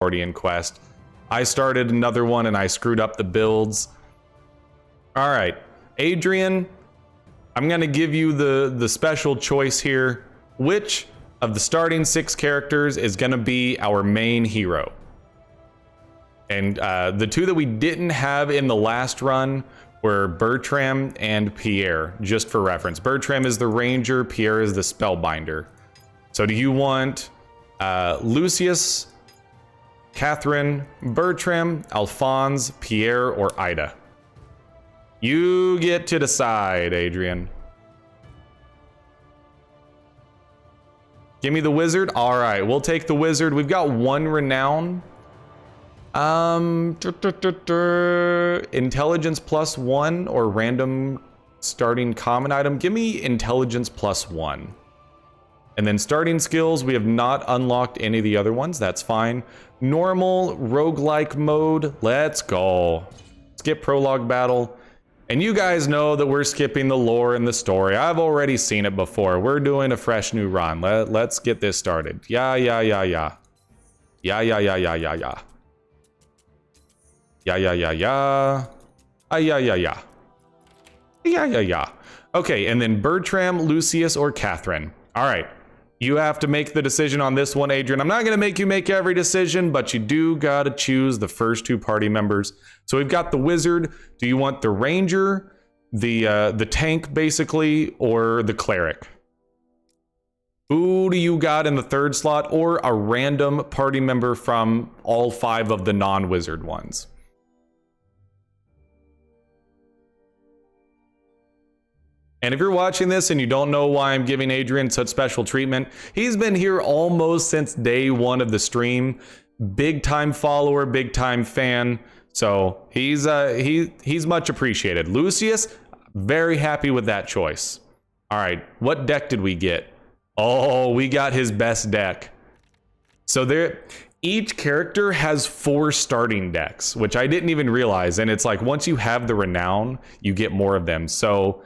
Gordian quest. I started another one and I screwed up the builds. All right, Adrian, I'm gonna give you the special choice here. Which of the starting 6 characters is gonna be our main hero? And the 2 that we didn't have in the last run were Bertram and Pierre, just for reference. Bertram is the ranger, Pierre is the spellbinder. So do you want Lucius, Catherine, Bertram, Alphonse, Pierre, or Ida? You get to decide, Adrian. Give me the wizard. All right, we'll take the wizard. We've got 1 renown. Intelligence +1 or random starting common item. Give me intelligence +1. And then starting skills, we have not unlocked any of the other ones. That's fine. Normal roguelike mode. Let's go. Skip prologue battle. And you guys know that we're skipping the lore and the story. I've already seen it before. We're doing a fresh new run. Let's get this started. Yeah. Yeah. Yeah. Okay, and then Bertram, Lucius, or Catherine. All right, you have to make the decision on this one, Adrian. I'm not gonna make you make every decision, but you do gotta choose the first 2 party members. So we've got the wizard. Do you want the ranger, the tank basically, or the cleric? Who do you got in the 3rd slot, or a random party member from all 5 of the non-wizard ones? And if you're watching this and you don't know why I'm giving Adrian such special treatment, he's been here almost since day 1 of the stream. Big time follower, big time fan. So he's much appreciated. Lucius, very happy with that choice. All right, what deck did we get? Oh, we got his best deck. So each character has 4 starting decks, which I didn't even realize. And it's like, once you have the renown, you get more of them. So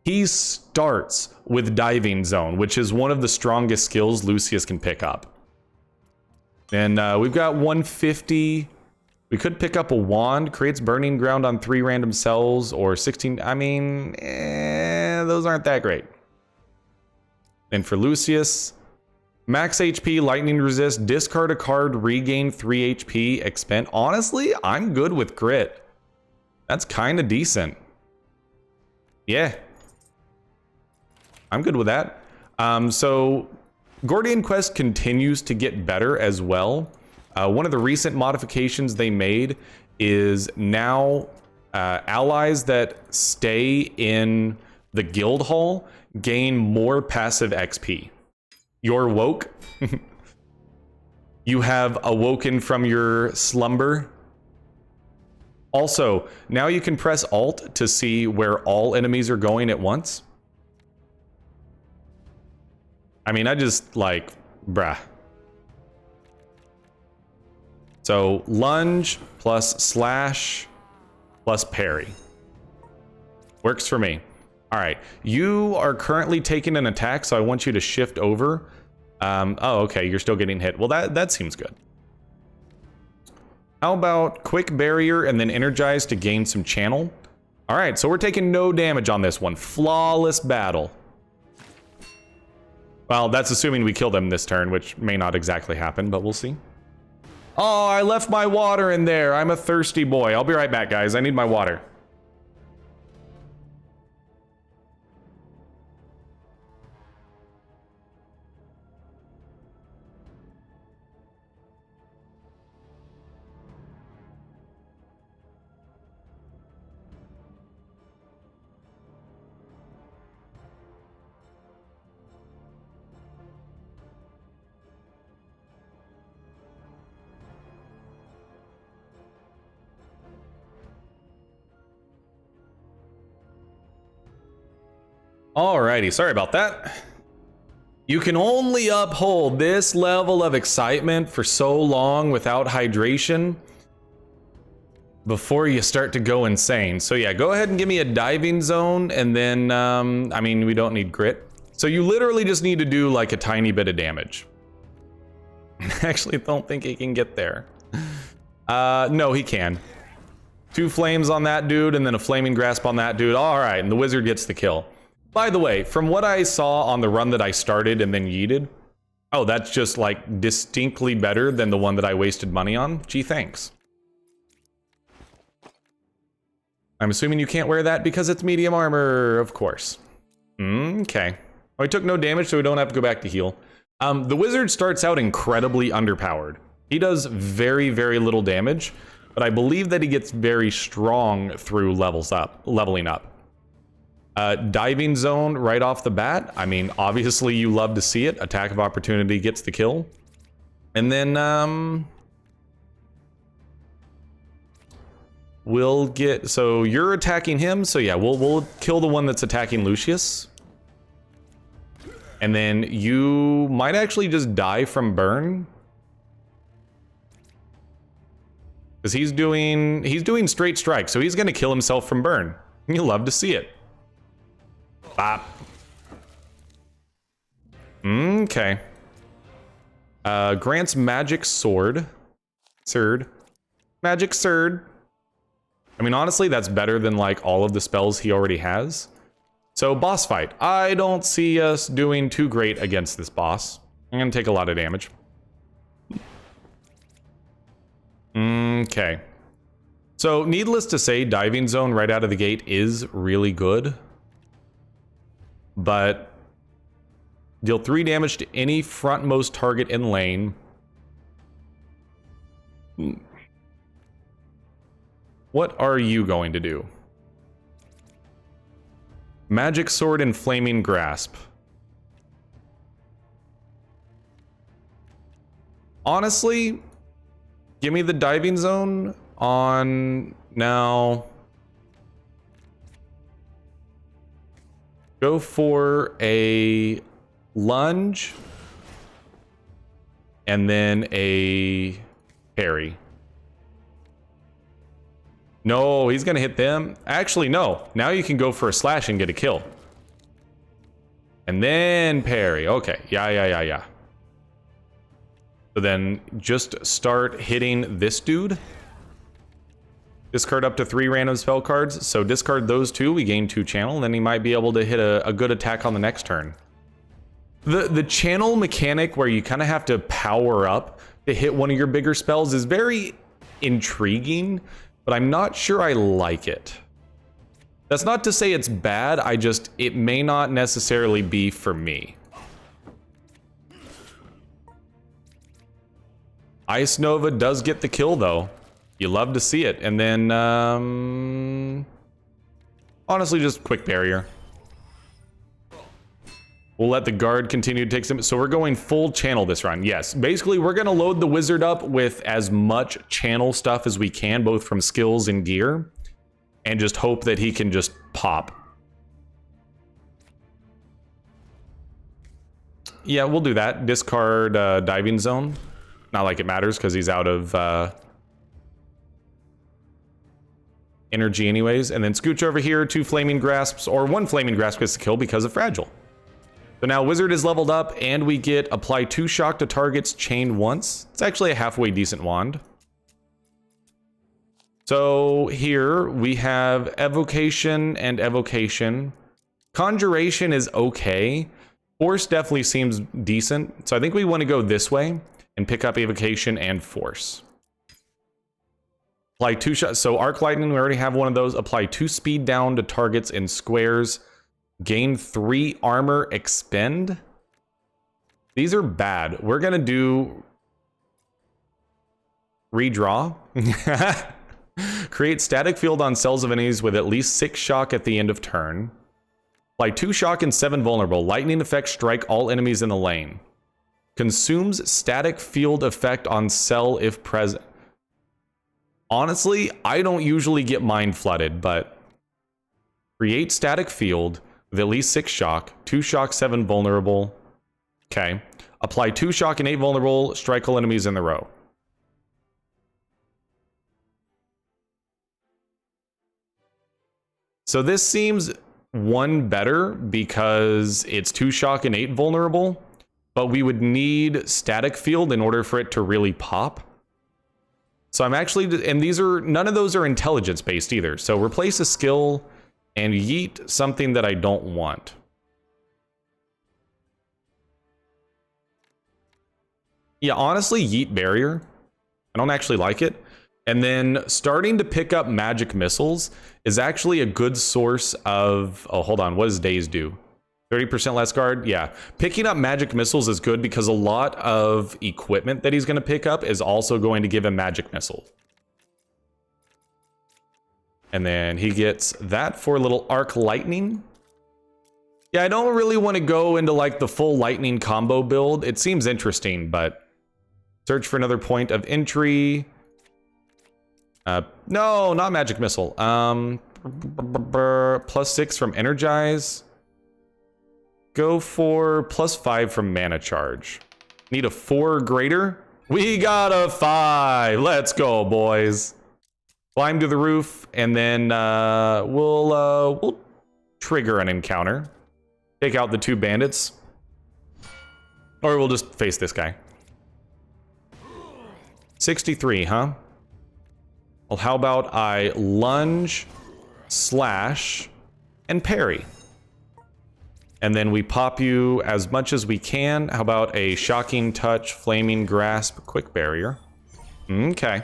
he starts with Diving Zone, which is one of the strongest skills Lucius can pick up. And we've got 150. We could pick up a wand, creates burning ground on 3 random cells, or 16. I mean, those aren't that great. And for Lucius, max HP, lightning resist, discard a card, regain 3 HP, expend. Honestly, I'm good with grit. That's kind of decent. Yeah. I'm good with that. So Gordian Quest continues to get better as well. One of the recent modifications they made is now allies that stay in the guild hall gain more passive XP. You're woke. You have awoken from your slumber. Also, now you can press Alt to see where all enemies are going at once. I mean, I just like, bruh. So lunge plus slash plus parry. Works for me. All right, you are currently taking an attack, so I want you to shift over. Oh, okay, you're still getting hit. Well, that seems good. How about quick barrier and then energize to gain some channel? All right, so we're taking no damage on this one. Flawless battle. Well, that's assuming we kill them this turn, which may not exactly happen, but we'll see. Oh, I left my water in there. I'm a thirsty boy. I'll be right back, guys. I need my water. Alrighty, sorry about that. You can only uphold this level of excitement for so long without hydration before you start to go insane. So yeah, go ahead and give me a diving zone, and then, I mean, we don't need grit. So you literally just need to do like a tiny bit of damage. I actually don't think he can get there. No, he can. 2 flames on that dude, and then a flaming grasp on that dude. All right, and the wizard gets the kill. By the way, from what I saw on the run that I started and then yeeted, oh, that's just like distinctly better than the one that I wasted money on. Gee, thanks. I'm assuming you can't wear that because it's medium armor, of course. Okay. Oh, he took no damage, so we don't have to go back to heal. The wizard starts out incredibly underpowered. He does very, very little damage, but I believe that he gets very strong through leveling up. Diving zone right off the bat. I mean, obviously you love to see it. Attack of opportunity gets the kill. And then, we'll get, so you're attacking him. So yeah, we'll kill the one that's attacking Lucius. And then you might actually just die from burn. Because he's doing straight strike, so he's gonna kill himself from burn. You love to see it. Bop. Okay. Grants magic sword. Magic sword. I mean, honestly, that's better than like all of the spells he already has. So boss fight. I don't see us doing too great against this boss. I'm gonna take a lot of damage. Okay. So needless to say, diving zone right out of the gate is really good. But deal 3 damage to any frontmost target in lane. What are you going to do? Magic sword and flaming grasp. Honestly, give me the diving zone on now. Go for a lunge and then a parry. No, he's gonna hit them. Actually, no. Now you can go for a slash and get a kill. And then parry. Okay, yeah. So then just start hitting this dude. Discard up to 3 random spell cards. So discard those 2, we gain 2 channel, and then he might be able to hit a good attack on the next turn. The channel mechanic where you kind of have to power up to hit one of your bigger spells is very intriguing, but I'm not sure I like it. That's not to say it's bad, it may not necessarily be for me. Ice Nova does get the kill though. You love to see it. And then, honestly, just quick barrier. We'll let the guard continue to take some. So we're going full channel this run. Yes, basically we're gonna load the wizard up with as much channel stuff as we can, both from skills and gear, and just hope that he can just pop. Yeah, we'll do that. Discard diving zone. Not like it matters because he's out of energy anyways. And then scooch over here, 2 flaming grasps, or 1 flaming grasp gets the kill because of fragile. So now wizard is leveled up and we get apply 2 shock to targets, chain once. It's actually a halfway decent wand. So here we have evocation and evocation. Conjuration is okay. Force definitely seems decent. So I think we want to go this way and pick up evocation and force. Apply 2 shots. So arc lightning, we already have one of those. Apply 2 speed down to targets in squares. Gain 3 armor, expend. These are bad. We're gonna do redraw. Create static field on cells of enemies with at least 6 shock at the end of turn. Apply 2 shock and 7 vulnerable. Lightning effect strike all enemies in the lane. Consumes static field effect on cell if present. Honestly, I don't usually get mind flooded, but create static field with at least 6 shock, 2 shock, 7 vulnerable. Okay. Apply 2 shock and 8 vulnerable, strike all enemies in the row. So this seems one better because it's 2 shock and 8 vulnerable, but we would need static field in order for it to really pop. So I'm actually, and these are, none of those are intelligence based either. So replace a skill and yeet something that I don't want. Yeah, honestly, yeet barrier. I don't actually like it. And then starting to pick up magic missiles is actually a good source of, oh, hold on, what does daze do? 30% less guard? Yeah. Picking up magic missiles is good because a lot of equipment that he's going to pick up is also going to give him magic missile. And then he gets that for a little arc lightning. Yeah, I don't really want to go into like the full lightning combo build. It seems interesting, but search for another point of entry. No, not magic missile. +6 from energize. Go for +5 from mana charge. Need a 4 or greater. We got a 5. Let's go, boys. Climb to the roof, and then we'll trigger an encounter. Take out the 2 bandits. Or we'll just face this guy. 63, huh? Well, how about I lunge, slash, and parry? And then we pop you as much as we can. How about a shocking touch, flaming grasp, quick barrier? Okay.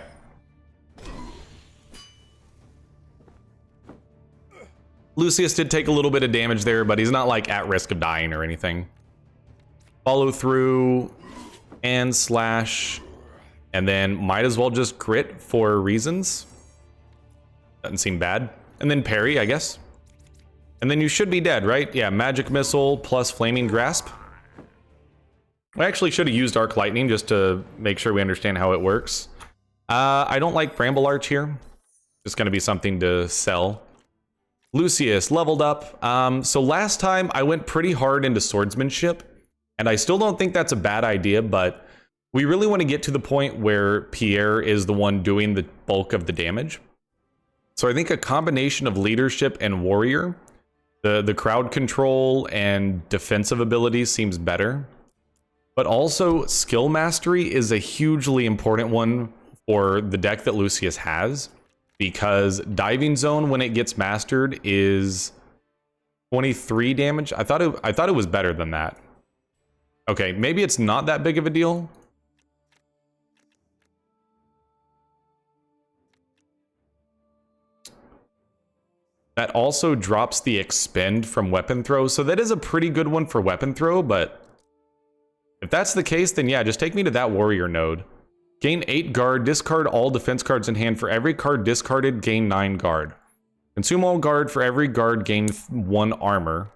Lucius did take a little bit of damage there, but he's not like at risk of dying or anything. Follow through and slash. And then might as well just crit for reasons. Doesn't seem bad. And then parry, I guess. And then you should be dead, right? Yeah, magic missile plus flaming grasp. I actually should have used arc lightning just to make sure we understand how it works. I don't like bramble arch here. It's going to be something to sell. Lucius leveled up. So last time I went pretty hard into swordsmanship, and I still don't think that's a bad idea, but we really want to get to the point where Pierre is the one doing the bulk of the damage. So I think a combination of leadership and warrior, the crowd control and defensive abilities seems better. But also skill mastery is a hugely important one for the deck that Lucius has, because diving zone, when it gets mastered, is 23 damage. I thought it was better than that. Okay, maybe it's not that big of a deal. That also drops the expend from weapon throw, so that is a pretty good one for weapon throw, but if that's the case, then yeah, just take me to that warrior node. Gain 8 guard, discard all defense cards in hand. For every card discarded, gain 9 guard. Consume all guard. For every guard, gain 1 armor.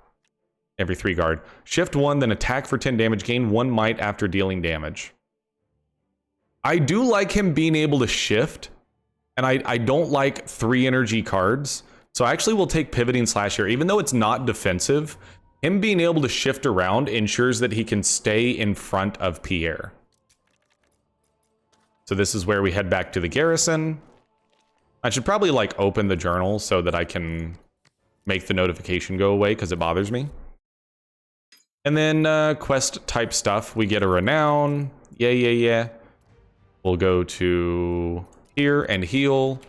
Every 3 guard. Shift 1, then attack for 10 damage. Gain 1 might after dealing damage. I do like him being able to shift, and I don't like 3 energy cards. So I actually will take pivoting slash here. Even though it's not defensive, him being able to shift around ensures that he can stay in front of Pierre. So this is where we head back to the garrison. I should probably like open the journal so that I can make the notification go away because it bothers me. And then quest type stuff. We get a renown. Yeah. We'll go to here and heal.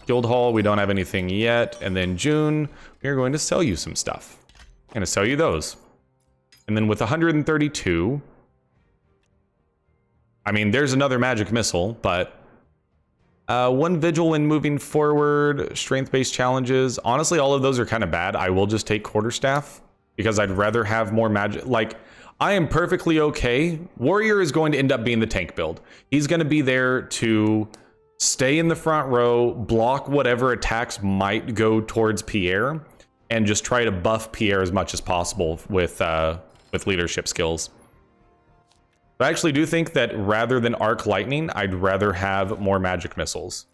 Guild Hall, we don't have anything yet. And then June, we're going to sell you some stuff. I'm going to sell you those. And then with 132, I mean, there's another magic missile, but 1 vigil when moving forward, strength-based challenges. Honestly, all of those are kind of bad. I will just take quarterstaff because I'd rather have more magic. Like, I am perfectly okay. Warrior is going to end up being the tank build. He's going to be there to stay in the front row, block whatever attacks might go towards Pierre, and just try to buff Pierre as much as possible with leadership skills. But I actually do think that rather than arc lightning, I'd rather have more magic missiles.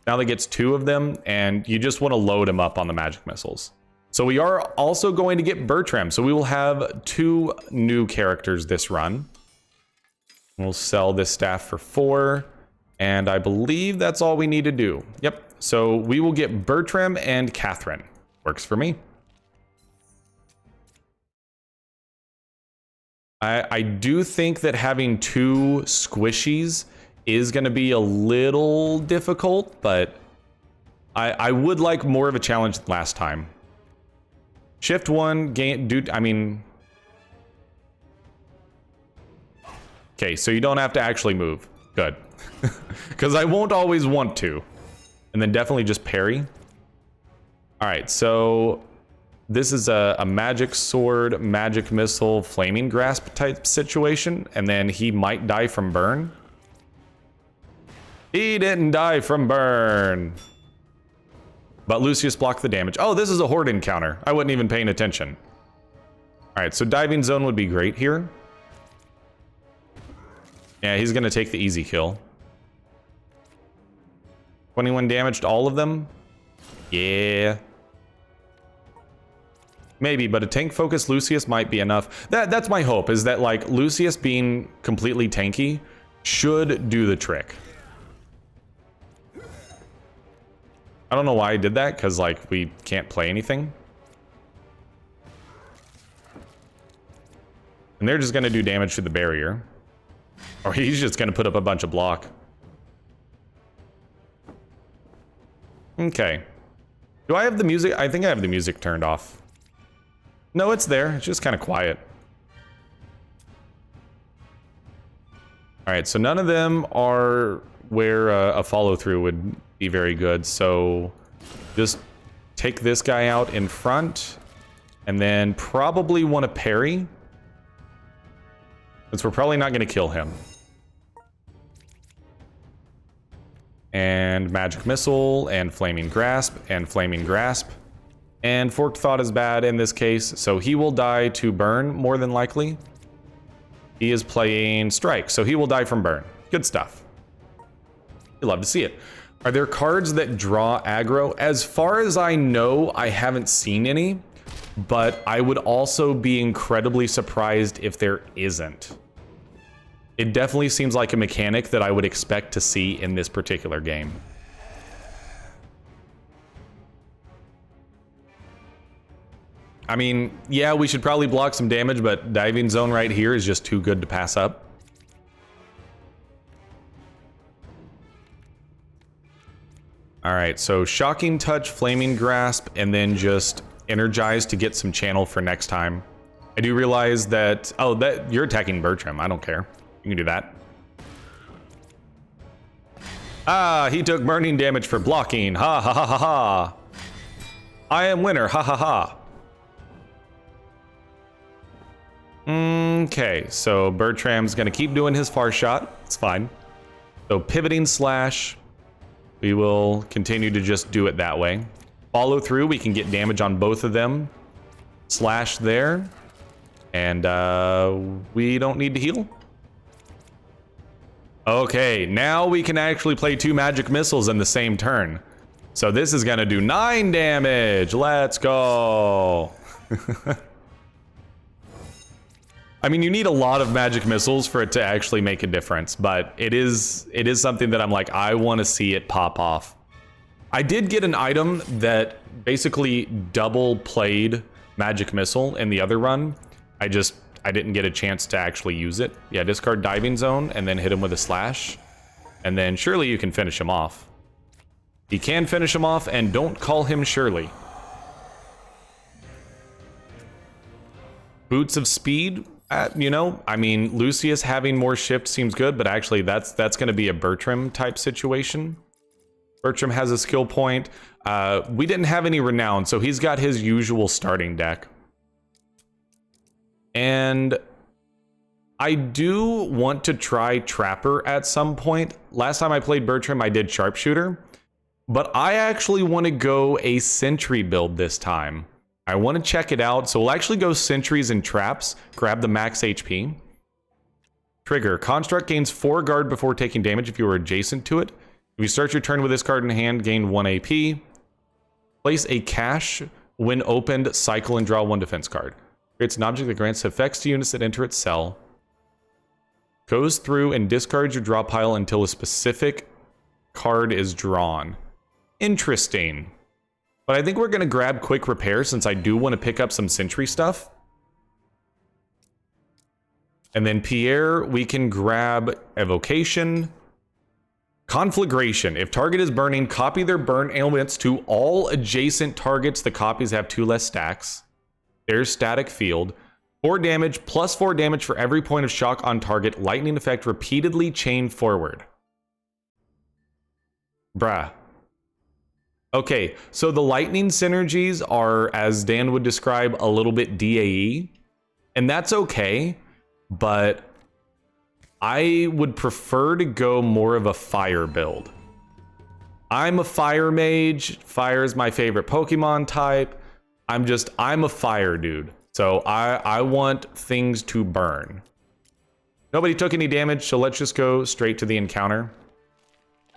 Now that gets 2 of them, and you just want to load them up on the magic missiles. So we are also going to get Bertram, so we will have 2 new characters this run. We'll sell this staff for 4. And I believe that's all we need to do. Yep. So we will get Bertram and Catherine. Works for me. I do think that having 2 squishies is going to be a little difficult, but I would like more of a challenge than last time. Shift 1, gain, dude, I mean... Okay, so you don't have to actually move. Good. Because I won't always want to. And then definitely just parry. Alright, so... This is a magic sword, magic missile, flaming grasp type situation. And then he might die from burn. He didn't die from burn. But Lucius blocked the damage. Oh, this is a horde encounter. I wasn't even paying attention. Alright, so diving zone would be great here. Yeah, he's going to take the easy kill. 21 damage to all of them? Yeah. Maybe, but a tank-focused Lucius might be enough. That's my hope, is that, like, Lucius being completely tanky should do the trick. I don't know why I did that, because, like, we can't play anything. And they're just going to do damage to the barrier. Or he's just going to put up a bunch of block. Okay. Do I have the music? I think I have the music turned off. No, it's there. It's just kind of quiet. Alright, so none of them are where a follow-through would be very good. So just take this guy out in front. And then probably want to parry. Since we're probably not going to kill him. And magic missile, and flaming grasp, and flaming grasp. And forked thought is bad in this case, so he will die to burn more than likely. He is playing strike, so he will die from burn. Good stuff. You love to see it. Are there cards that draw aggro? As far as I know, I haven't seen any, but I would also be incredibly surprised if there isn't. It definitely seems like a mechanic that I would expect to see in this particular game. I mean, yeah, we should probably block some damage, but diving zone right here is just too good to pass up. All right, so shocking touch, flaming grasp, and then just energize to get some channel for next time. I do realize that, oh, that you're attacking Bertram. I don't care. You can do that. Ah, he took burning damage for blocking. Ha ha ha ha ha. I am winner. Ha ha ha. Okay, so Bertram's gonna keep doing his far shot. It's fine. So pivoting slash, we will continue to just do it that way. Follow through, we can get damage on both of them. Slash there. And we don't need to heal. Okay, now we can actually play 2 magic missiles in the same turn. So this is gonna do 9 damage. Let's go. I mean, you need a lot of magic missiles for it to actually make a difference, but it is something that I'm like, I want to see it pop off. I did get an item that basically double played magic missile in the other run. I didn't get a chance to actually use it. Yeah, discard diving zone and then hit him with a slash. And then surely you can finish him off. You can finish him off, and don't call him Shirley. Boots of speed. You know, I mean, Lucius having more shift seems good, but actually that's going to be a Bertram type situation. Bertram has a skill point. We didn't have any renown, so he's got his usual starting deck. And I do want to try Trapper at some point. Last time I played Bertram, I did Sharpshooter, but I actually want to go a Sentry build this time. I want to check it out, so we'll actually go Sentries and Traps, grab the max HP. Trigger. Construct gains 4 guard before taking damage if you are adjacent to it. If you start your turn with this card in hand, gain 1 AP. Place a cache when opened, cycle and draw 1 defense card. Creates an object that grants effects to units that enter its cell. Goes through and discards your draw pile until a specific card is drawn. Interesting. But I think we're going to grab Quick Repair since I do want to pick up some Sentry stuff. And then Pierre, we can grab Evocation. Conflagration. If target is burning, copy their burn ailments to all adjacent targets. The copies have 2 less stacks. There's static field. 4 damage, plus 4 damage for every point of shock on target. Lightning effect repeatedly chained forward. Bruh. Okay, so the lightning synergies are, as Dan would describe, a little bit DAE. And that's okay, but I would prefer to go more of a fire build. I'm a fire mage. Fire is my favorite Pokemon type. I'm a fire dude. So I want things to burn. Nobody took any damage, so let's just go straight to the encounter.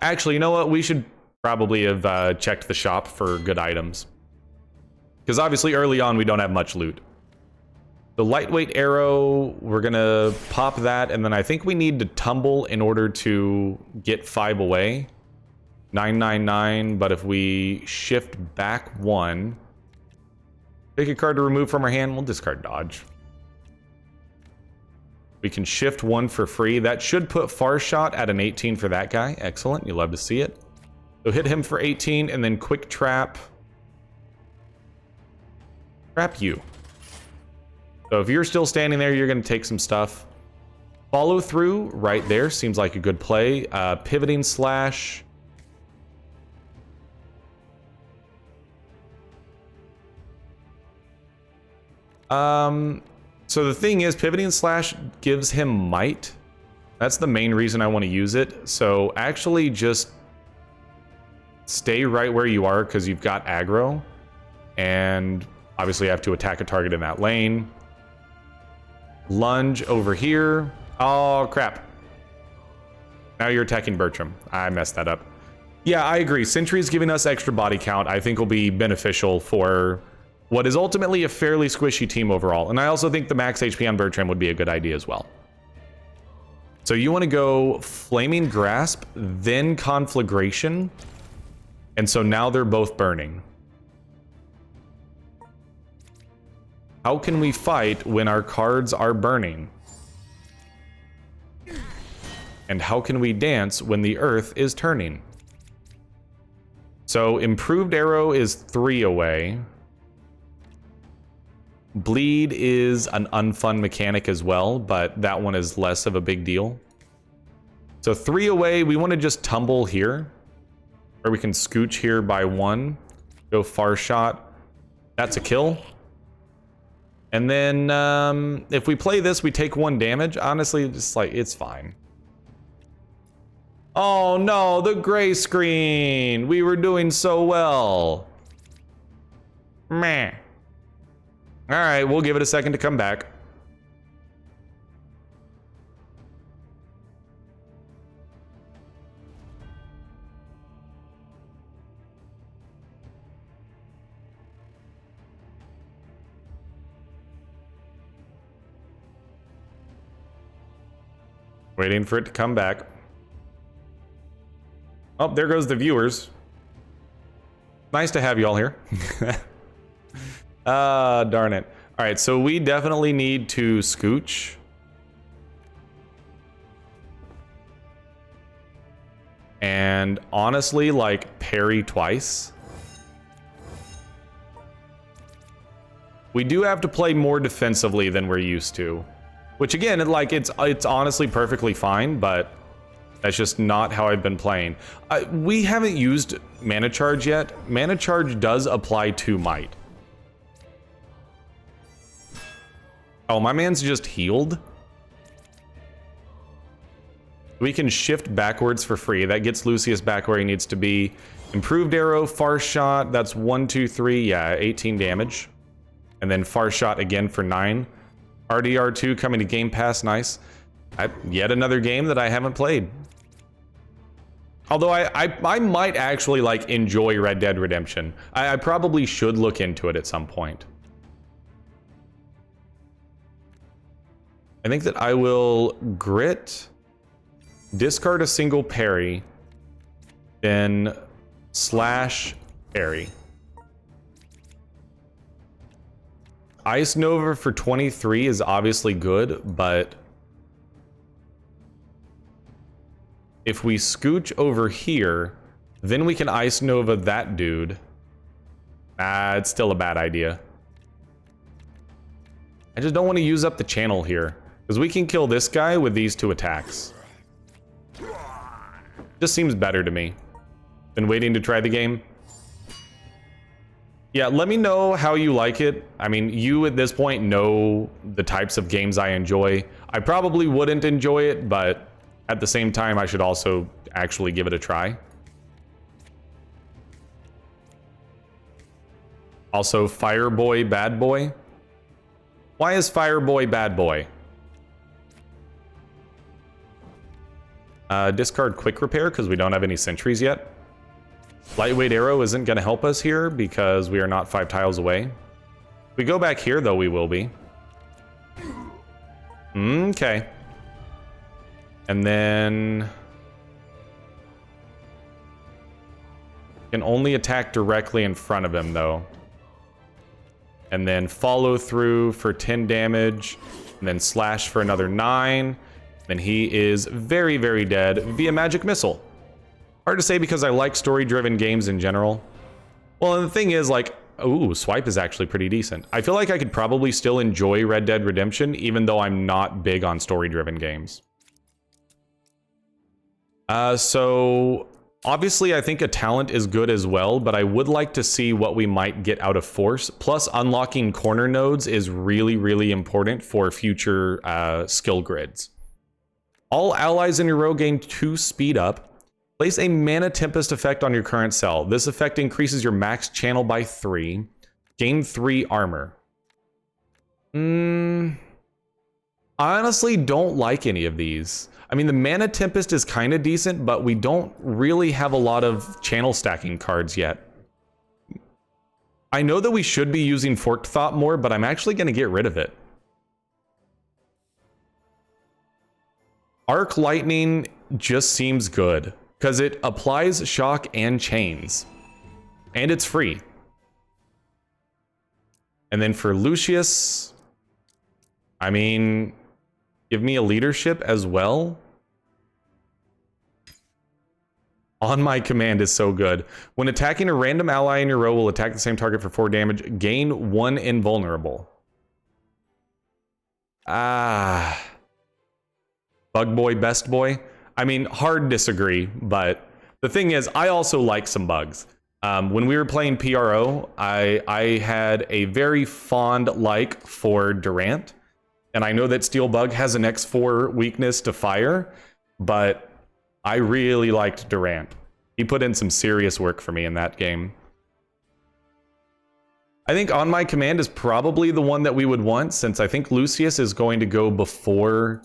Actually, you know what? We should probably have checked the shop for good items. Because obviously early on we don't have much loot. The lightweight arrow, we're gonna pop that, and then I think we need to tumble in order to get 5 away. 999, but if we shift back 1, pick a card to remove from our hand, we'll discard dodge. We can shift 1 for free. That should put Far Shot at an 18 for that guy. Excellent, you love to see it. So hit him for 18, and then quick trap. Trap you. So if you're still standing there, you're going to take some stuff. Follow through right there seems like a good play. Pivoting slash. So the thing is, pivoting slash gives him might. That's the main reason I want to use it. So actually just stay right where you are because you've got aggro. And obviously you have to attack a target in that lane. Lunge over here. Oh, crap. Now you're attacking Bertram. I messed that up. Yeah, I agree. Sentry's giving us extra body count. I think will be beneficial for what is ultimately a fairly squishy team overall. And I also think the max HP on Bertram would be a good idea as well. So you want to go Flaming Grasp, then Conflagration. And so now they're both burning. How can we fight when our cards are burning? And how can we dance when the earth is turning? So improved arrow is 3 away. Bleed is an unfun mechanic as well, but that one is less of a big deal. So 3 away, we want to just tumble here. Or we can scooch here by 1. Go Far Shot. That's a kill. And then if we play this, we take 1 damage. Honestly, just like, it's fine. Oh no, the gray screen. We were doing so well. Meh. All right, we'll give it a second to come back. Waiting for it to come back. Oh, there goes the viewers. Nice to have you all here. Darn it. All right, so we definitely need to scooch. And honestly, like, parry twice. We do have to play more defensively than we're used to. Which again, it's honestly perfectly fine, but that's just not how I've been playing. We haven't used Mana Charge yet. Mana Charge does apply to Might. Oh, my man's just healed. We can shift backwards for free. That gets Lucius back where he needs to be. Improved arrow, Far Shot. That's 1, 2, 3. Yeah, 18 damage. And then Far Shot again for 9. RDR2 coming to Game Pass, nice. Yet another game that I haven't played. Although I might actually like enjoy Red Dead Redemption. I probably should look into it at some point. I think that I will grit, discard a single parry, then slash parry. Ice Nova for 23 is obviously good, but if we scooch over here, then we can Ice Nova that dude. It's still a bad idea. I just don't want to use up the channel here, because we can kill this guy with these 2 attacks. Just seems better to me. Been waiting to try the game. Yeah, let me know how you like it. I mean, you at this point know the types of games I enjoy. I probably wouldn't enjoy it, but at the same time, I should also actually give it a try. Also, Fireboy Bad Boy. Why is Fireboy Bad Boy? Discard Quick Repair because we don't have any sentries yet. Lightweight Arrow isn't going to help us here because we are not 5 tiles away. If we go back here, though, we will be. Okay. And then... can only attack directly in front of him, though. And then follow through for 10 damage. And then slash for another 9. Then he is very, very dead via Magic Missile. Hard to say because I like story-driven games in general. Well, and the thing is, like, ooh, Swipe is actually pretty decent. I feel like I could probably still enjoy Red Dead Redemption, even though I'm not big on story-driven games. So, obviously, I think a talent is good as well, but I would like to see what we might get out of Force. Plus, unlocking corner nodes is really, really important for future skill grids. All allies in your row gain 2 speed up. Place a Mana Tempest effect on your current cell. This effect increases your max channel by 3. Gain 3 armor. I honestly don't like any of these. I mean, the Mana Tempest is kind of decent, but we don't really have a lot of channel stacking cards yet. I know that we should be using Forked Thought more, but I'm actually going to get rid of it. Arc Lightning just seems good, because it applies shock and chains. And it's free. And then for Lucius, I mean, give me a leadership as well. On My Command is so good. When attacking a random ally in your row will attack the same target for 4 damage. Gain 1 invulnerable. Bug Boy, Best Boy. I mean, hard disagree, but the thing is, I also like some bugs. When we were playing PRO, I had a very fond like for Durant, and I know that Steel Bug has an X4 weakness to fire, but I really liked Durant. He put in some serious work for me in that game. I think On My Command is probably the one that we would want, since I think Lucius is going to go before...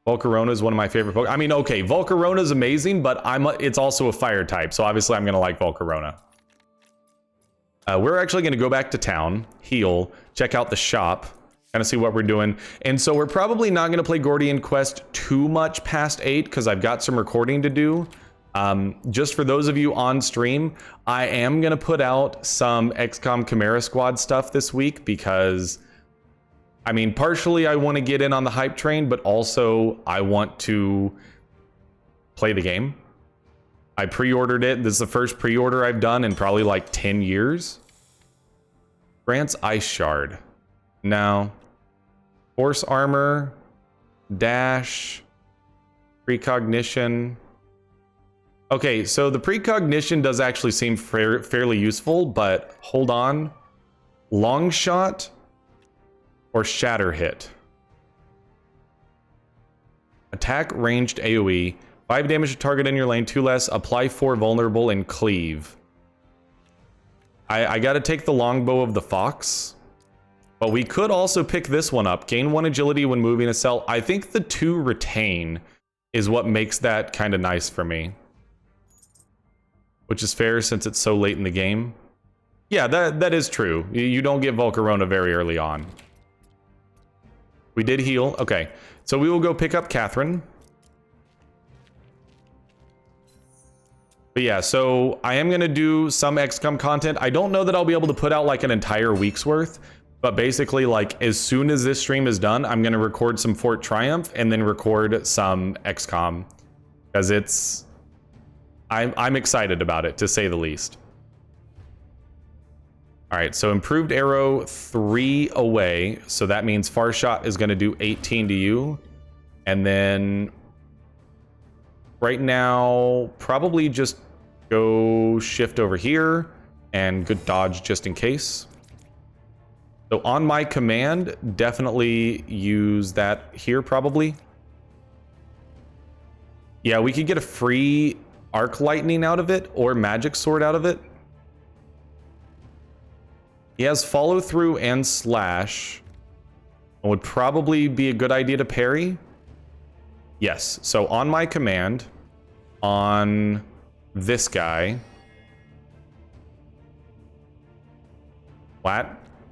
Volcarona is one of my favorite Pokemon. I mean, okay, Volcarona is amazing, but it's also a fire type, so obviously I'm going to like Volcarona. We're actually going to go back to town, heal, check out the shop, kind of see what we're doing. And so we're probably not going to play Gordian Quest too much past 8, because I've got some recording to do. Just for those of you on stream, I am going to put out some XCOM Chimera Squad stuff this week, because... I mean, partially I want to get in on the hype train, but also I want to play the game. I pre-ordered it. This is the first pre-order I've done in probably like 10 years. Grants Ice Shard. No. Force Armor. Dash. Precognition. Okay, so the Precognition does actually seem fairly useful, but hold on. Long Shot. Or Shatter Hit. Attack ranged AoE. 5 damage to target in your lane, 2 less. Apply 4 vulnerable and cleave. I gotta take the longbow of the fox. But we could also pick this one up. Gain 1 agility when moving a cell. I think the 2 retain is what makes that kind of nice for me. Which is fair since it's so late in the game. Yeah, that is true. You don't get Volcarona very early on. We did heal. Okay, so we will go pick up Catherine. But yeah, so I am going to do some XCOM content. I don't know that I'll be able to put out like an entire week's worth, But basically, like, as soon as this stream is done, I'm going to record some Fort Triumph and then record some XCOM. Because it's... I'm excited about it, to say the least. All right, so improved arrow 3 away. So that means far shot is going to do 18 to you. And then right now, probably just go shift over here and good dodge just in case. So on my command, definitely use that here probably. Yeah, we could get a free arc lightning out of it or magic sword out of it. He has follow through and slash. It would probably be a good idea to parry. Yes, so on my command, on this guy. What?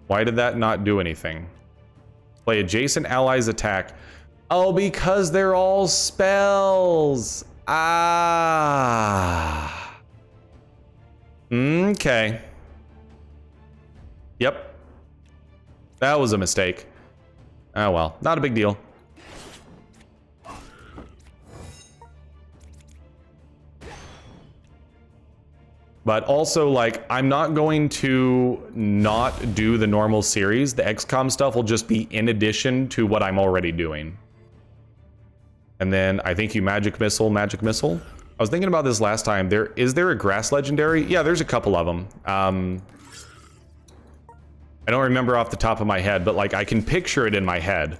Why did that not do anything? Play adjacent allies attack. Oh, because they're all spells. Ah. Okay. Yep. That was a mistake. Oh well, not a big deal. But also, like, I'm not going to not do the normal series. The XCOM stuff will just be in addition to what I'm already doing. And then I think you magic missile. I was thinking about this last time. Is there a grass legendary? Yeah, there's a couple of them. I don't remember off the top of my head, but like I can picture it in my head.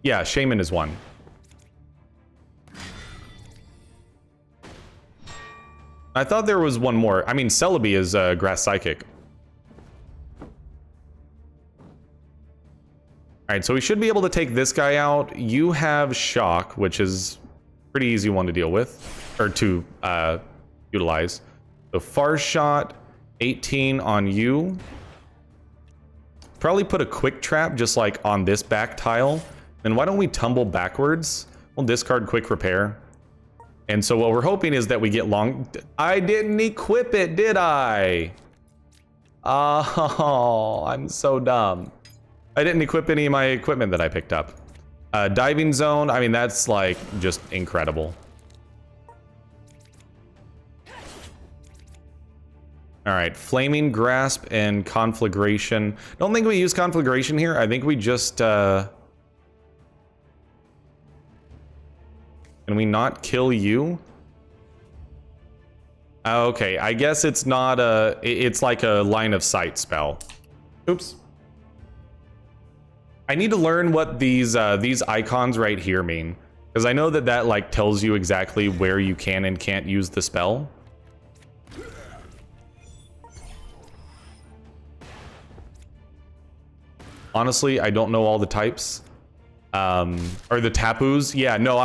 Yeah, Shaman is one. I thought there was one more. I mean, Celebi is Grass Psychic. All right, so we should be able to take this guy out. You have Shock, which is pretty easy one to deal with, or to utilize. So Far Shot, 18 on you. Probably put a quick trap just like on this back tile. Then why don't we tumble backwards? We'll discard quick repair. And so what we're hoping is that we get long... I didn't equip it, did I? Oh, I'm so dumb. I didn't equip any of my equipment that I picked up. Diving zone, I mean, that's like just incredible. All right, flaming grasp and conflagration. Don't think we use conflagration here. I think we just... Can we not kill you? Okay, I guess it's not a... It's like a line of sight spell. Oops. I need to learn what these icons right here mean. Because I know that that like tells you exactly where you can and can't use the spell. Honestly, I don't know all the types. Or the tapus. Yeah, no,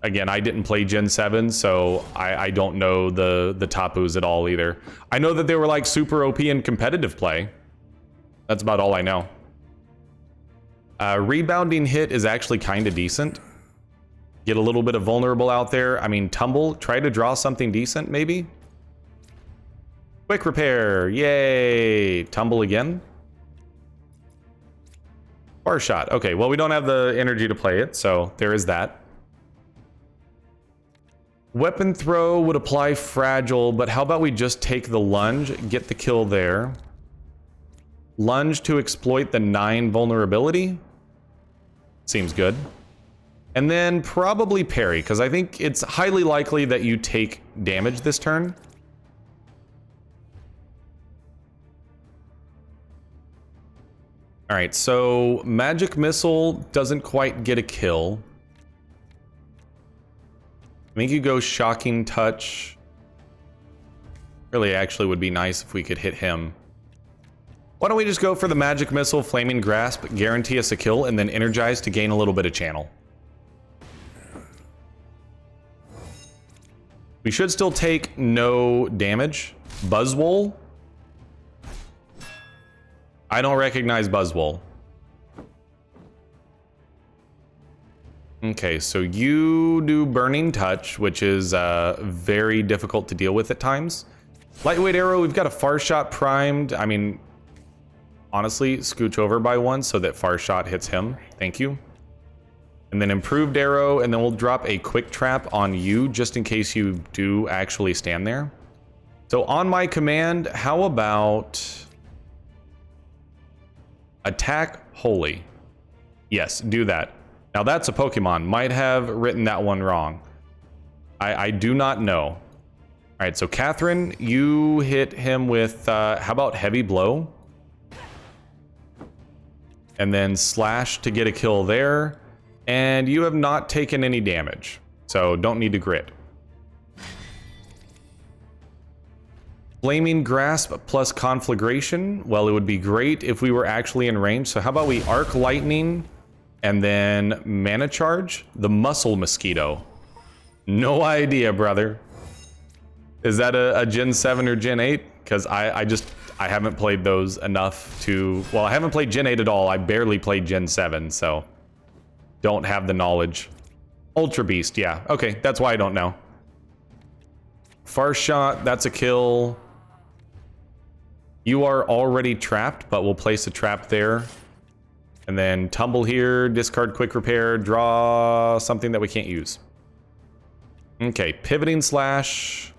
Again, I didn't play Gen 7, so I don't know the tapus at all either. I know that they were like super OP in competitive play. That's about all I know. Rebounding hit is actually kind of decent. Get a little bit of vulnerable out there. I mean, tumble, try to draw something decent, maybe? Quick repair, yay! Tumble again. Far shot, okay, well we don't have the energy to play it, so there is that. Weapon throw would apply fragile, but how about we just take the lunge, get the kill there. Lunge to exploit the 9 vulnerability. Seems good. And then probably parry, because I think it's highly likely that you take damage this turn. All right, so magic missile doesn't quite get a kill. I think you go shocking touch. Really actually would be nice if we could hit him. Why don't we just go for the magic missile, flaming grasp, guarantee us a kill, and then energize to gain a little bit of channel. We should still take no damage. Buzzwole? I don't recognize Buzzwole. Okay, so you do Burning Touch, which is very difficult to deal with at times. Lightweight arrow, we've got a far shot primed. I mean, honestly scooch over by one so that far shot hits him. Thank you. And then improved arrow, and then we'll drop a quick trap on you just in case you do actually stand there. So on my command, how about attack holy? Yes, do that. Now that's a Pokemon. Might have written that one wrong. I do not know. All right, so Catherine, you hit him with, how about heavy blow? And then slash to get a kill there. And you have not taken any damage, so don't need to grit. Flaming Grasp plus Conflagration. Well, it would be great if we were actually in range. So how about we Arc Lightning and then Mana Charge? The Muscle Mosquito. No idea, brother. Is that a Gen 7 or Gen 8? Because I haven't played those enough to... Well, I haven't played Gen 8 at all. I barely played Gen 7, so... Don't have the knowledge. Ultra Beast, yeah. Okay, that's why I don't know. Far Shot, that's a kill. You are already trapped, but we'll place a trap there. And then tumble here, discard quick repair, draw something that we can't use. Okay, pivoting slash.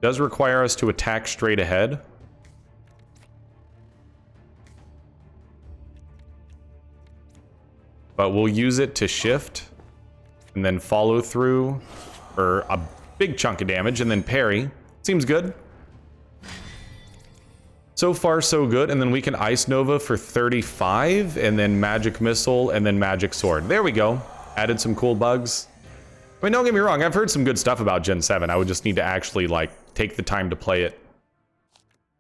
Does require us to attack straight ahead. But we'll use it to shift and then follow through for a big chunk of damage and then parry. Seems good. So far, so good. And then we can Ice Nova for 35 and then Magic Missile and then Magic Sword. There we go. Added some cool bugs. I mean, don't get me wrong. I've heard some good stuff about Gen 7. I would just need to actually like take the time to play it.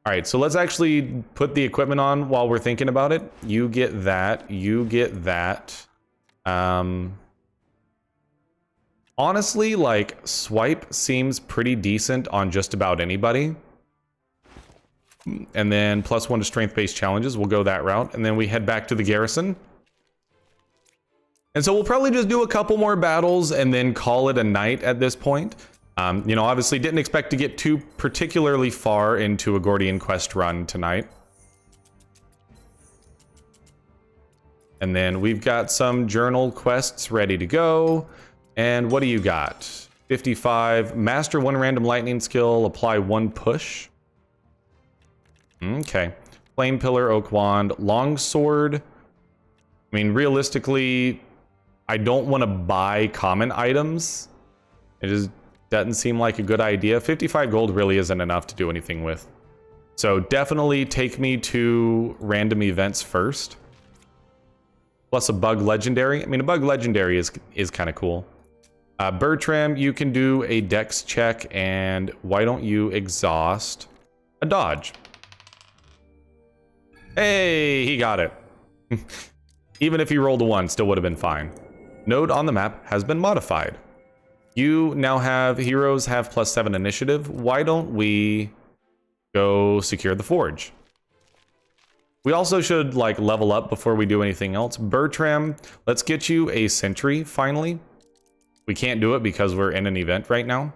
All right, so let's actually put the equipment on while we're thinking about it. You get that. You get that. Honestly, like, Swipe seems pretty decent on just about anybody. And then +1 to strength-based challenges. We'll go that route. And then we head back to the garrison. And so we'll probably just do a couple more battles and then call it a night at this point. You know, obviously didn't expect to get too particularly far into a Gordian quest run tonight. And then we've got some journal quests ready to go. And what do you got? 55, master 1 random lightning skill, apply 1 push. Okay. Flame Pillar, Oak Wand, Longsword. I mean, realistically, I don't want to buy common items. It just doesn't seem like a good idea. 55 gold really isn't enough to do anything with. So definitely take me to random events first. Plus a bug legendary. I mean, a bug legendary is kind of cool. Bertram, you can do a dex check, and why don't you exhaust a dodge? Hey, he got it. Even if he rolled a 1, still would have been fine. Node on the map has been modified. You now have heroes have +7 initiative. Why don't we go secure the forge? We also should like level up before we do anything else. Bertram, let's get you a sentry finally. We can't do it because we're in an event right now.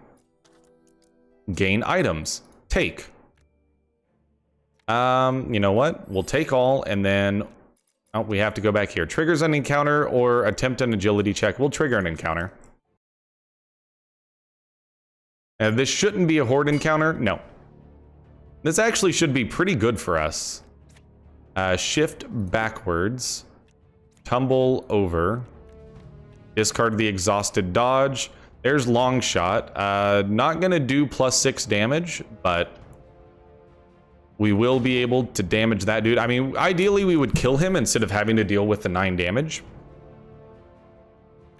Gain items. Take. You know what? We'll take all and then oh, we have to go back here. Triggers an encounter or attempt an agility check. We'll trigger an encounter. This shouldn't be a horde encounter. No. This actually should be pretty good for us. Shift backwards. Tumble over. Discard the exhausted dodge. There's long shot. Not gonna do +6 damage, but we will be able to damage that dude. I mean, ideally we would kill him instead of having to deal with the 9 damage.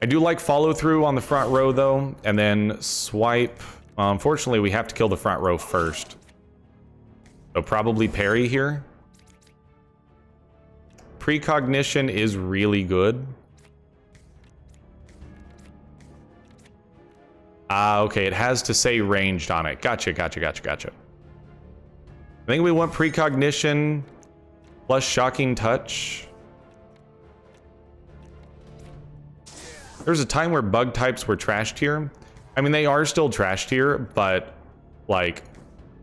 I do like follow through on the front row though, and then swipe. Unfortunately, we have to kill the front row first. So probably parry here. Precognition is really good. Okay, it has to say ranged on it. Gotcha. I think we want precognition plus shocking touch. There's a time where bug types were trashed here. I mean, they are still trashed here, but like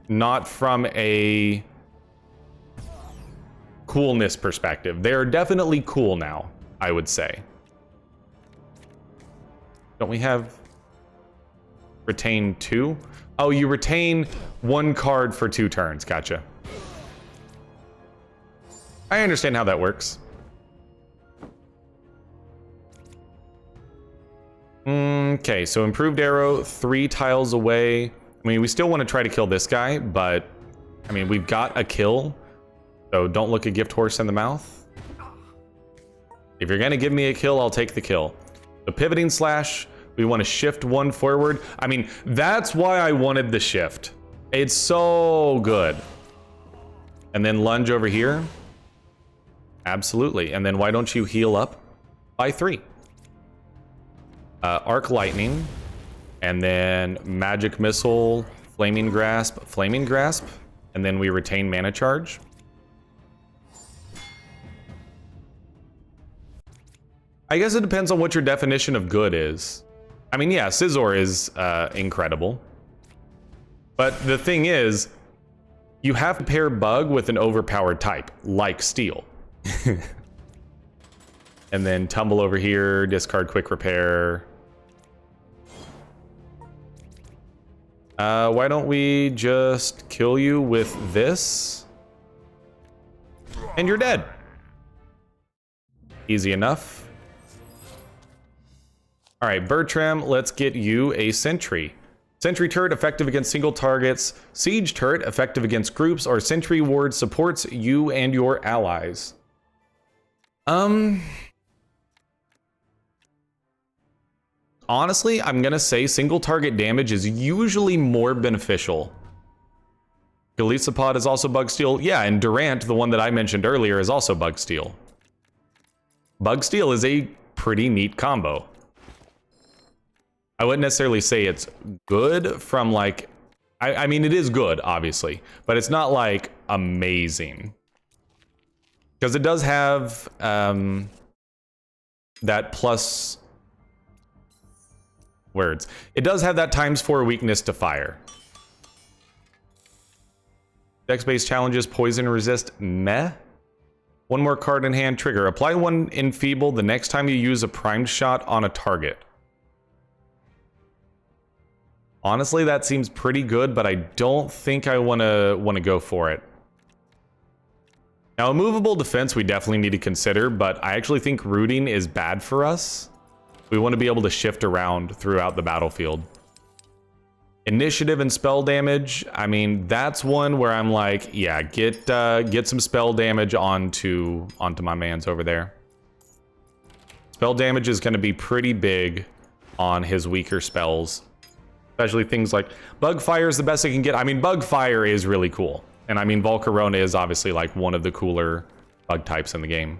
not from a coolness perspective. They are definitely cool now, I would say. Don't we have retain 2? Oh, you retain 1 card for 2 turns. Gotcha. I understand how that works. Okay, so improved arrow, 3 tiles away. I mean, we still want to try to kill this guy, but I mean, we've got a kill, so don't look a gift horse in the mouth. If you're gonna give me a kill, I'll take the kill. The pivoting slash, we want to shift 1 forward. I mean, that's why I wanted the shift. It's so good. And then lunge over here. Absolutely. And then why don't you heal up by 3? Arc lightning, and then magic missile, flaming grasp, and then we retain mana charge. I guess it depends on what your definition of good is. I mean, yeah, Scizor is incredible, but the thing is, you have to pair bug with an overpowered type like steel. And then tumble over here, discard quick repair. Why don't we just kill you with this? And you're dead. Easy enough. All right, Bertram, let's get you a sentry. Sentry turret effective against single targets. Siege turret effective against groups, or sentry ward supports you and your allies. Honestly, I'm gonna say single target damage is usually more beneficial. Golisopod is also bug steel. Yeah, and Durant, the one that I mentioned earlier, is also bug steel. Bug steel is a pretty neat combo. I wouldn't necessarily say it's good from like, I mean, it is good, obviously, but it's not like amazing. Because it does have that plus words. It does have that ×4 weakness to fire. Dex-based challenges, poison resist, meh. 1 more card in hand, trigger. Apply 1 enfeeble the next time you use a primed shot on a target. Honestly, that seems pretty good, but I don't think I want to go for it. Now, a movable defense we definitely need to consider, but I actually think rooting is bad for us. We want to be able to shift around throughout the battlefield. Initiative and spell damage, I mean, that's one where I'm like, yeah, get some spell damage onto my mans over there. Spell damage is going to be pretty big on his weaker spells. Especially things like Bug Fire is the best I can get. I mean, Bug Fire is really cool. And I mean, Volcarona is obviously like one of the cooler bug types in the game.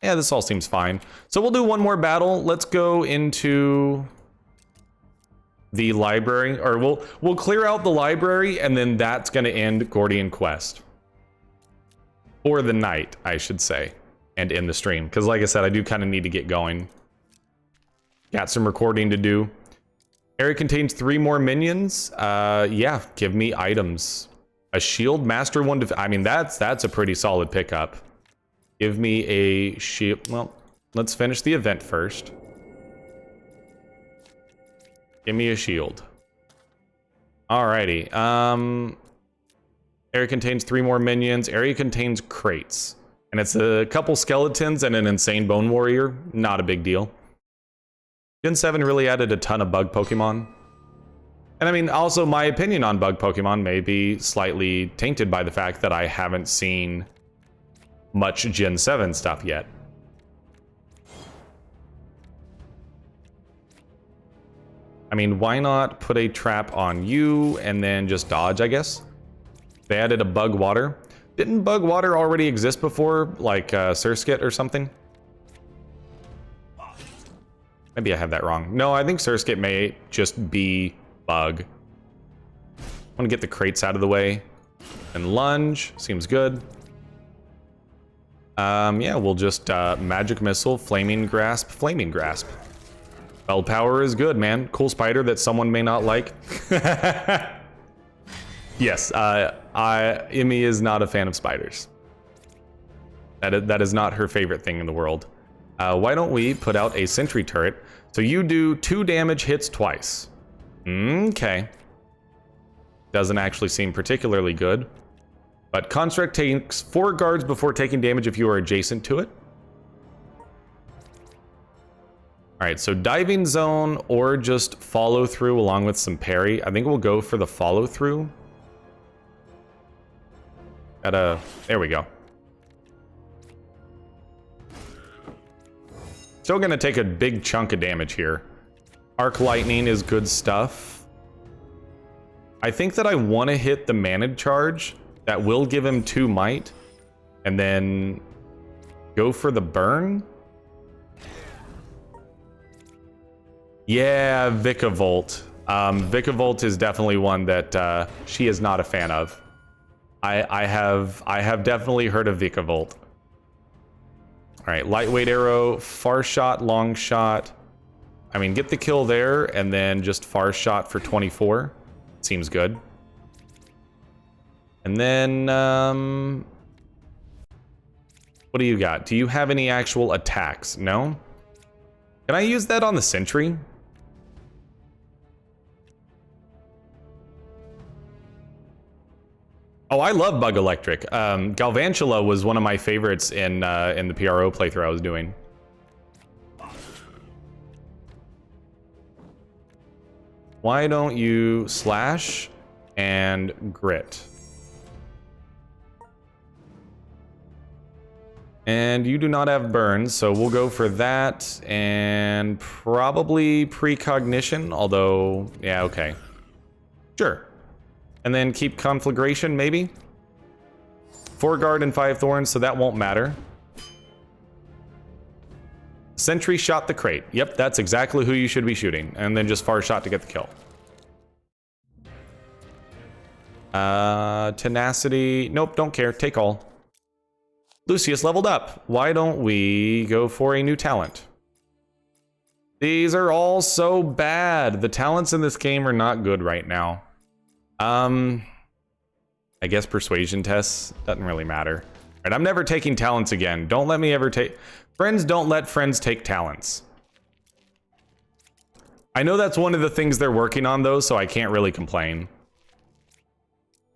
Yeah, this all seems fine. So we'll do 1 more battle. Let's go into the library, or we'll clear out the library, and then that's going to end Gordian Quest. Or the night, I should say, and end the stream. Because like I said, I do kind of need to get going. Got some recording to do. Area contains 3 more minions. Yeah, give me items. A shield, master 1. I mean, that's a pretty solid pickup. Give me a shield. Well, let's finish the event first. Give me a shield. Alrighty. Area contains 3 more minions. Area contains crates. And it's a couple skeletons and an insane bone warrior. Not a big deal. Gen 7 really added a ton of bug Pokemon. And I mean, also my opinion on bug Pokemon may be slightly tainted by the fact that I haven't seen much Gen 7 stuff yet. I mean, why not put a trap on you and then just dodge, I guess? They added a bug water. Didn't bug water already exist before, like Surskit or something? Maybe I have that wrong. No, I think Surskit may just be bug. I want to get the crates out of the way. And lunge, seems good. Yeah, we'll just magic missile, flaming grasp. Spell power is good, man. Cool spider that someone may not like. Yes, Emmy is not a fan of spiders. That is not her favorite thing in the world. Why don't we put out a sentry turret? So you do 2 damage hits twice. Okay. Doesn't actually seem particularly good. But Construct takes 4 guards before taking damage if you are adjacent to it. Alright, so diving zone or just follow through along with some parry. I think we'll go for the follow through. There we go. Still gonna take a big chunk of damage here. Arc Lightning is good stuff. I think that I want to hit the Manid charge. That will give him 2 might. And then go for the burn. Yeah, Vikavolt. Vikavolt is definitely one that she is not a fan of. I have definitely heard of Vikavolt. All right, lightweight arrow, far shot, long shot. I mean, get the kill there and then just far shot for 24. Seems good. And then, what do you got? Do you have any actual attacks? No? Can I use that on the sentry? Oh, I love Bug Electric. Galvantula was one of my favorites in the PRO playthrough I was doing. Why don't you slash and grit? And you do not have burns, so we'll go for that and probably precognition, although, yeah, okay. Sure. And then keep conflagration, maybe? 4 guard and 5 thorns, so that won't matter. Sentry shot the crate. Yep, that's exactly who you should be shooting. And then just far shot to get the kill. Tenacity. Nope, don't care. Take all. Lucius leveled up. Why don't we go for a new talent? These are all so bad. The talents in this game are not good right now. I guess persuasion tests doesn't really matter. All right, I'm never taking talents again. Don't let me ever take... Friends don't let friends take talents. I know that's one of the things they're working on though, so I can't really complain.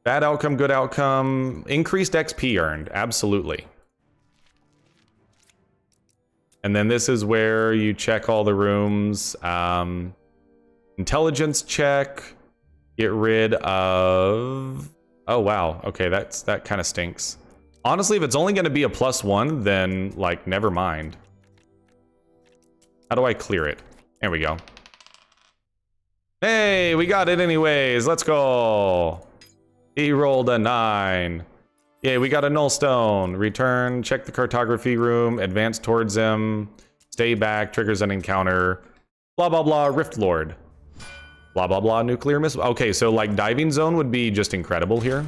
Bad outcome, good outcome. Increased XP earned, absolutely. And then this is where you check all the rooms. Intelligence check. Get rid of... Oh, wow. Okay, that kind of stinks. Honestly, if it's only going to be a +1, then, like, never mind. How do I clear it? There we go. Hey, we got it anyways. Let's go. He rolled a 9. Yay, we got a null stone. Return, check the cartography room, advance towards him, stay back, triggers an encounter, blah, blah, blah, Rift Lord. Blah, blah, blah, nuclear missile. Okay, so like diving zone would be just incredible here.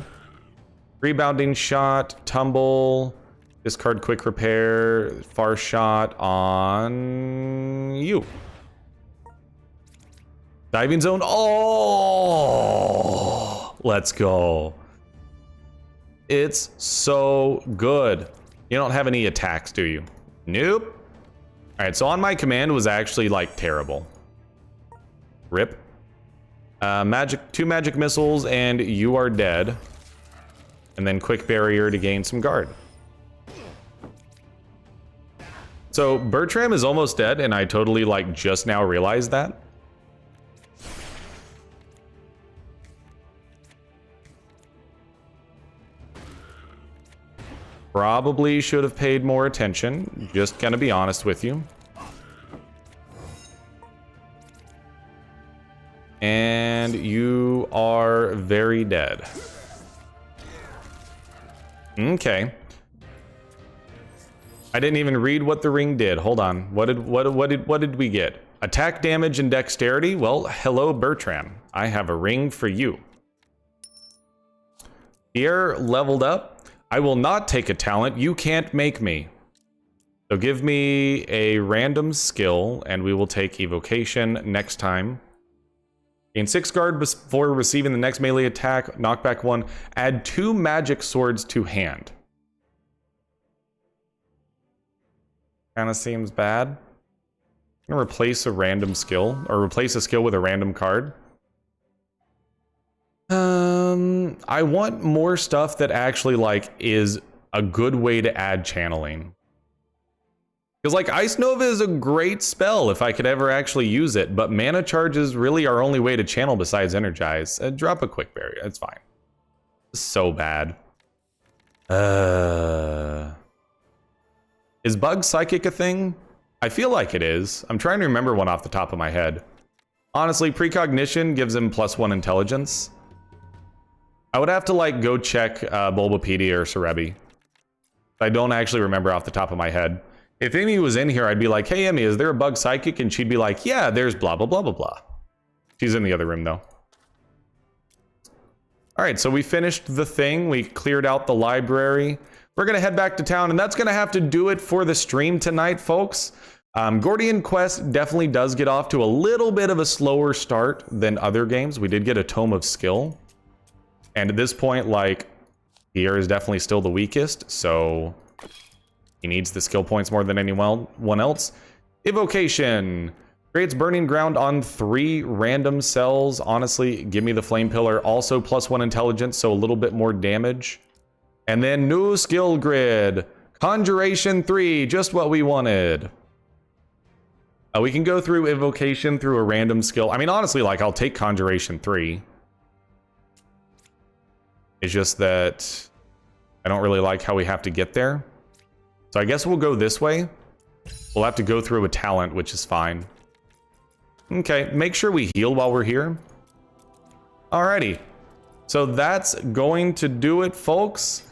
Rebounding shot, tumble, discard quick repair, far shot on you. Diving zone, oh, let's go. It's so good. You don't have any attacks, do you? Nope. All right, so on my command was actually like terrible. Rip. 2 magic missiles and you are dead. And then quick barrier to gain some guard. So Bertram is almost dead and I totally like just now realized that. Probably should have paid more attention. Just gonna be honest with you. And you are very dead. Okay. I didn't even read what the ring did. Hold on. What did we get? Attack damage and dexterity? Well, hello Bertram. I have a ring for you. Pierre leveled up. I will not take a talent. You can't make me. So give me a random skill and we will take evocation next time. Gain 6 guard before receiving the next melee attack, knockback 1. Add 2 magic swords to hand. Kinda seems bad. I'm gonna replace a random skill, or replace a skill with a random card. I want more stuff that actually, like, is a good way to add channeling. Because, like, Ice Nova is a great spell if I could ever actually use it, but mana charge is really our only way to channel besides energize. Drop a quick berry, it's fine. So bad. Is Bug Psychic a thing? I feel like it is. I'm trying to remember one off the top of my head. Honestly, Precognition gives him +1 intelligence. I would have to, like, go check Bulbapedia or Cerebi. I don't actually remember off the top of my head. If Amy was in here, I'd be like, hey, Amy, is there a Bug Psychic? And she'd be like, yeah, there's blah, blah, blah, blah, blah. She's in the other room, though. All right, so we finished the thing. We cleared out the library. We're going to head back to town, and that's going to have to do it for the stream tonight, folks. Gordian Quest definitely does get off to a little bit of a slower start than other games. We did get a Tome of Skill. And at this point, like, Pierre is definitely still the weakest, so he needs the skill points more than anyone else. Evocation creates burning ground on 3 random cells. Honestly, give me the flame pillar. Also +1 intelligence, so a little bit more damage. And then new skill grid, Conjuration 3, just what we wanted. We can go through evocation through a random skill. I mean, honestly, like, I'll take Conjuration 3. It's just that I don't really like how we have to get there. So I guess we'll go this way. We'll have to go through a talent, which is fine. Okay, make sure we heal while we're here. Alrighty. So that's going to do it, folks.